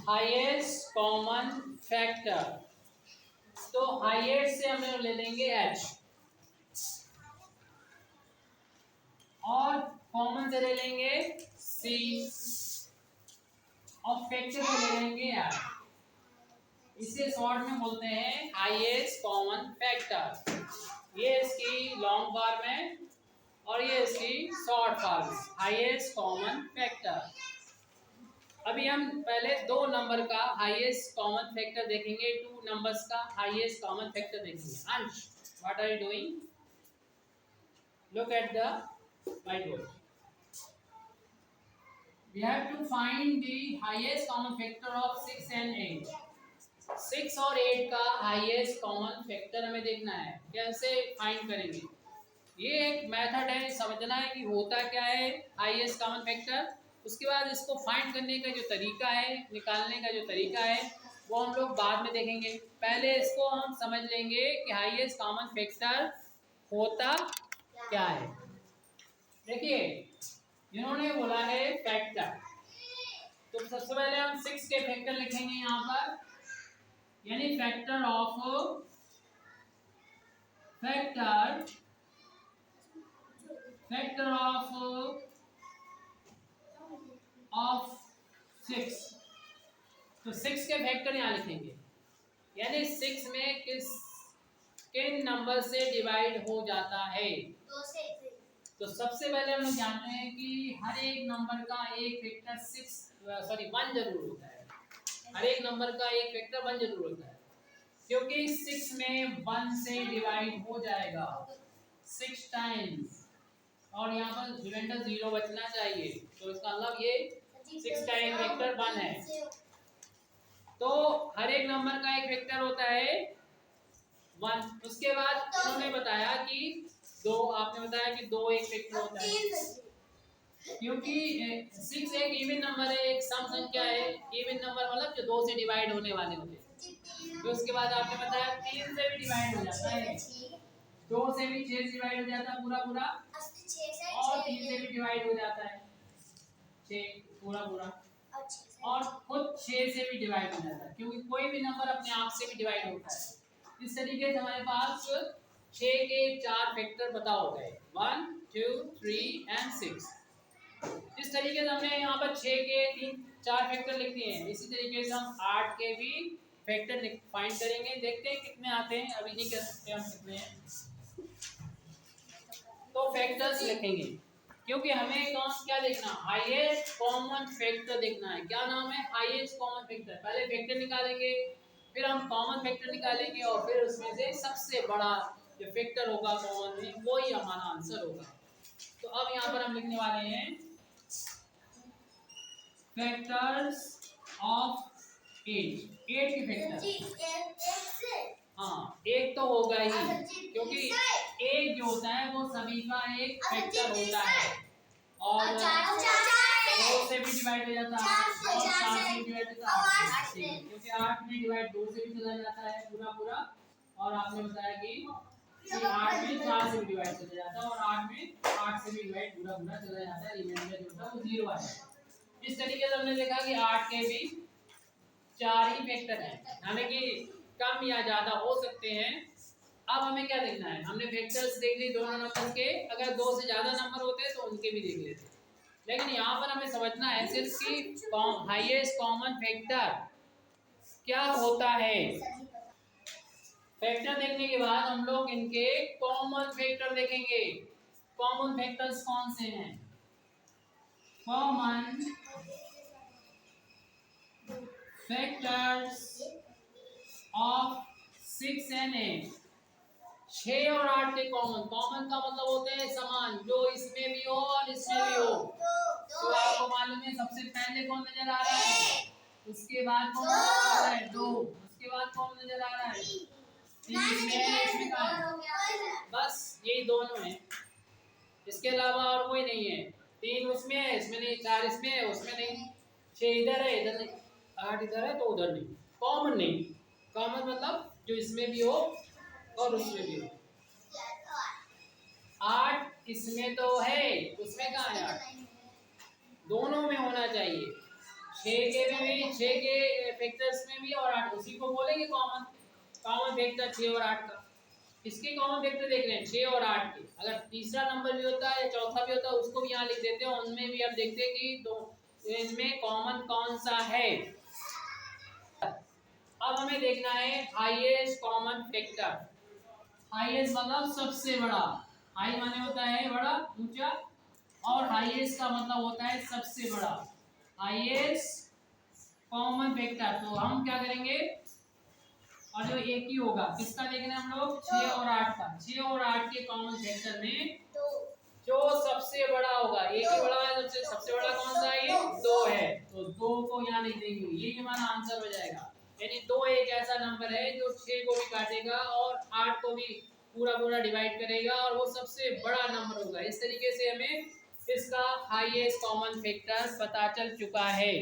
Highest common factor. तो highest से हम ले लेंगे h और कॉमन से ले लेंगे c और फैक्टर से ले लेंगे r। इसे शॉर्ट में बोलते हैं हाईएस्ट कॉमन फैक्टर। ये इसकी लॉन्ग फॉर्म है और ये इसकी शॉर्ट फॉर्म है, हाईएस्ट कॉमन फैक्टर। अभी हम पहले दो नंबर का हाईएस्ट कॉमन फैक्टर देखेंगे, टू नंबर्स का हाईएस्ट कॉमन फैक्टर देखेंगे। Ansh, what are you doing? Look at the whiteboard. We have to find the highest common factor of 6 and 8. 6 और 8 का हाईएस्ट कॉमन फैक्टर हमें देखना है। कैसे फाइंड करेंगे? ये एक मेथड है, समझना है कि होता क्या है हाईएस्ट कॉमन फैक्टर। उसके बाद इसको फाइंड करने का जो तरीका है, निकालने का जो तरीका है, वो हम लोग बाद में देखेंगे। पहले इसको हम समझ लेंगे कि हाईएस्ट कॉमन फैक्टर होता क्या है। देखिए, इन्होंने बोला है फैक्टर, तो सबसे पहले हम 6 के फैक्टर लिखेंगे यहाँ पर, यानी फैक्टर ऑफ 6। तो 6 के फैक्टर यहाँ लिखेंगे, यानी 6 में किन नंबर से डिवाइड हो जाता है। तो सबसे पहले हम लोग जानते हैं कि हर एक नंबर का एक फैक्टर 1 जरूर होता है। हर एक नंबर का एक फैक्टर 1 जरूर होता है, क्योंकि 6 में 1 से डिवाइड हो जाएगा 6 टाइम्स, और यहाँ पर रिमाइंडर 0 बचना चाहिए। तो इसका मतलब ये 6 टाइम फैक्टर 1 है। तो हर एक नंबर का एक फैक्टर होता है 1। उसके बाद उन्होंने बताया कि आपने बताया कि 2 एक फैक्टर होता है, क्योंकि 6 एक इवन नंबर है, एक सम संख्या है। इवन नंबर मतलब जो 2 से डिवाइड होने वाले होते हैं। तो उसके बाद आपने बताया 3 से भी डिवाइड हो जाता है, 2 से भी 6 से डिवाइड हो जाता है पूरा, और 3 से भी डिवाइड हो जाता है 6 पूरा, और खुद 6 से भी डिवाइड हो जाता है, क्योंकि कोई भी नंबर अपने आप से भी डिवाइड होता है। इस तरीके से हमारे पास 6 के 4 फैक्टर बताओ गए, 1 2 3 एंड 6। इस तरीके से हमने यहाँ पर 6 के 4 फैक्टर लिख दिए हैं। इसी तरीके से हम 8 के भी फैक्टर फाइंड करेंगे, देखते हैं कितने आते हैं। अभी नहीं कह सकते हम कितने हैं, तो फैक्टर्स लिखेंगे, क्योंकि हमें क्या देखना, हाईएस्ट कॉमन फैक्टर देखना है। क्या नाम है? Highest common factor. पहले फैक्टर निकालेंगे, फिर हम कॉमन फैक्टर निकालेंगे, और फिर उसमें से सबसे बड़ा जो फैक्टर होगा कॉमन में, वही हमारा आंसर होगा। तो अब यहाँ पर हम लिखने वाले हैं फैक्टर्स ऑफ 8 के फैक्टर। हाँ, एक तो होगा ही, क्योंकि एक जो होता है वो सभी का एक फैक्टर होता है, और 2 से भी डिवाइड हो जाता है, और 4 से भी डिवाइड होता है, क्योंकि 8 में डिवाइड 2 से भी चला जाता है पूरा, और आपने बताया कि 8 में 4 से भी डिवाइड चला जाता है, और 8 में 8 से भी डिवाइड पूरा चला जाता है, रिमाइंडर जो होता है वो 0 आ जाता है। इस तरीके से हमने देखा कि 8 के भी 4 ही फैक्टर हैं, हालांकि कम या ज्यादा हो सकते हैं। अब हमें क्या देखना है, हमने फैक्टर्स देख ली दोनों नंबर के, अगर 2 से ज्यादा नंबर होते तो उनके भी देख लेते, लेकिन यहाँ पर हमें समझना है सिर्फ कि हाईएस्ट कॉमन फैक्टर क्या होता है। फैक्टर देखने के बाद हम लोग इनके कॉमन फैक्टर देखेंगे। कॉमन फैक्टर्स कौन से हैं? Common factors of 6 and 8। 6 और 8 के कॉमन का मतलब होते हैं समान, जो इसमें भी हो और इसमें भी हो। तो आपको मालूम है सबसे पहले कौन नजर आ रहा है, उसके बाद कौन नजर आ रहा है, 2, उसके बाद कौन नजर आ रहा है, 3, बस यही दोनों है, इसके अलावा और कोई नहीं है। 3 उसमें है, इसमें नहीं, 4 इसमें है, उसमें नहीं, 6 इधर है, इधर नहीं, 8 इधर है तो उधर नहीं। कॉमन नहीं, कॉमन मतलब जो इसमें भी हो और उसमें भी हो। 8 इसमें तो है, उसमें कहाँ है 8? दोनों में होना चाहिए। छह के फैक्टर्स में भी और 8 उसी को बोलेंगे कॉमन फैक्टर 6 और 8 का। किसके कॉमन फैक्टर देख रहे हैं 6 और 8 के। अगर तीसरा नंबर भी होता है या चौथा भी होता है उसको भी यहाँ लिख देते हैं, उनमें भी हम देखते हैं कि दो इनमें कॉमन कौन सा है। अब हमें देखना है हाईएस्ट कॉमन फैक्टर। हाईएस्ट मतलब सबसे बड़ा, हाई माने होता है बड़ा ऊंचा और हाईएस्ट का मतलब होता है सबसे बड़ा, हाईएस्ट कॉमन फैक्टर। तो हम क्या करेंगे और जो एक ही होगा किसका देखना है हम लोग 6 और 8 का। 6 और 8 के कॉमन फैक्टर में जो सबसे बड़ा होगा, एक ही बड़ा है सबसे बड़ा कौन सा है ये 2 है, तो 2 को यहाँ लिख देंगे, यही हमारा आंसर हो जाएगा। यानी 2 एक ऐसा नंबर है जो 6 को भी काटेगा और 8 को भी पूरा डिवाइड करेगा और वो सबसे बड़ा नंबर होगा। इस तरीके से हमें इसका हाईएस्ट कॉमन फैक्टर पता चल चुका है।